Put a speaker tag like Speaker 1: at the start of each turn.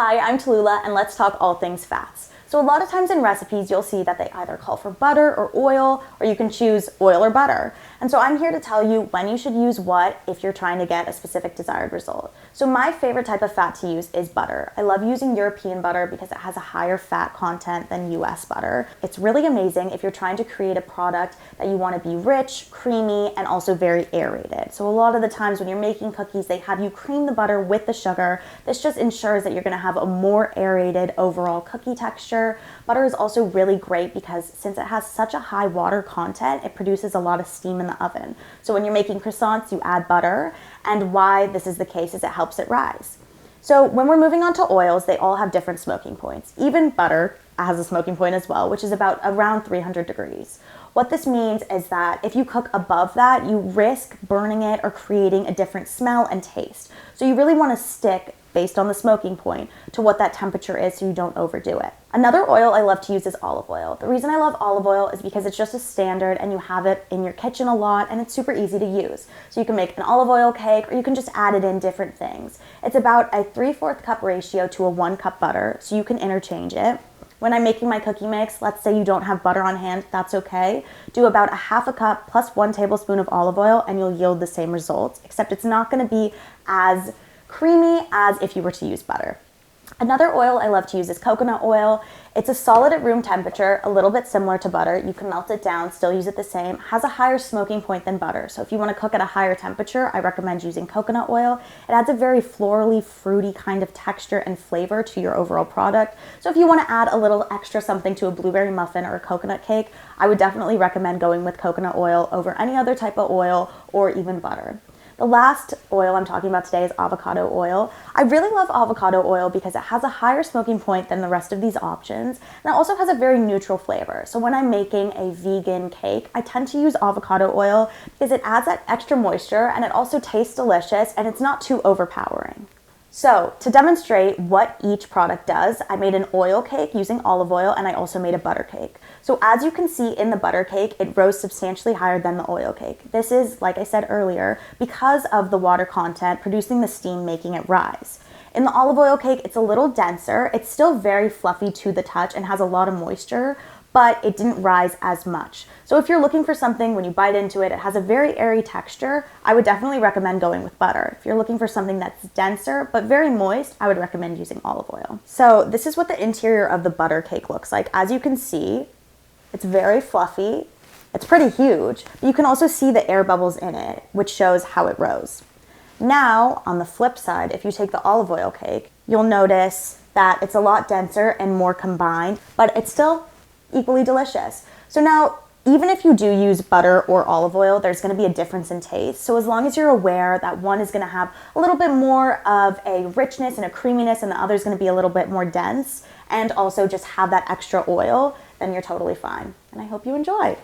Speaker 1: Hi, I'm Tallulah, and let's talk all things fats. So a lot of times in recipes, you'll see that they either call for butter or oil, or you can choose oil or butter. And so I'm here to tell you when you should use what if you're trying to get a specific desired result. So my favorite type of fat to use is butter. I love using European butter because it has a higher fat content than US butter. It's really amazing if you're trying to create a product that you want to be rich, creamy, and also very aerated. So a lot of the times when you're making cookies, they have you cream the butter with the sugar. This just ensures that you're going to have a more aerated overall cookie texture. Butter is also really great because since it has such a high water content, it produces a lot of steam in the oven. So when you're making croissants, you add butter, and why this is the case is it helps it rise. So when we're moving on to oils, they all have different smoking points. Even butter has a smoking point as well, which is about around 300 degrees. What this means is that if you cook above that, you risk burning it or creating a different smell and taste. So you really want to stick, based on the smoking point, to what that temperature is so you don't overdo it. Another oil I love to use is olive oil. The reason I love olive oil is because it's just a standard and you have it in your kitchen a lot and it's super easy to use. So you can make an olive oil cake or you can just add it in different things. It's about a 3/4 cup ratio to a 1 cup butter, so you can interchange it. When I'm making my cookie mix, let's say you don't have butter on hand, that's okay. Do about a 1/2 cup plus 1 tablespoon of olive oil and you'll yield the same results, except it's not gonna be as creamy as if you were to use butter. Another oil I love to use is coconut oil. It's a solid at room temperature, a little bit similar to butter. You can melt it down, still use it the same. Has a higher smoking point than butter. So if you want to cook at a higher temperature, I recommend using coconut oil. It adds a very florally, fruity kind of texture and flavor to your overall product. So if you want to add a little extra something to a blueberry muffin or a coconut cake, I would definitely recommend going with coconut oil over any other type of oil or even butter. The last oil I'm talking about today is avocado oil. I really love avocado oil because it has a higher smoking point than the rest of these options, and it also has a very neutral flavor. So when I'm making a vegan cake, I tend to use avocado oil because it adds that extra moisture and it also tastes delicious and it's not too overpowering. So to demonstrate what each product does, I made an oil cake using olive oil and I also made a butter cake. So as you can see in the butter cake, it rose substantially higher than the oil cake. This is, like I said earlier, because of the water content producing the steam making it rise. In the olive oil cake, it's a little denser. It's still very fluffy to the touch and has a lot of moisture, but it didn't rise as much. So if you're looking for something, when you bite into it, it has a very airy texture, I would definitely recommend going with butter. If you're looking for something that's denser but very moist, I would recommend using olive oil. So this is what the interior of the butter cake looks like. As you can see, it's very fluffy. It's pretty huge, but you can also see the air bubbles in it, which shows how it rose. Now, on the flip side, if you take the olive oil cake, you'll notice that it's a lot denser and more combined, but it's still equally delicious. So now, even if you do use butter or olive oil, there's going to be a difference in taste. So as long as you're aware that one is going to have a little bit more of a richness and a creaminess and the other is going to be a little bit more dense and also just have that extra oil, then you're totally fine. And I hope you enjoy.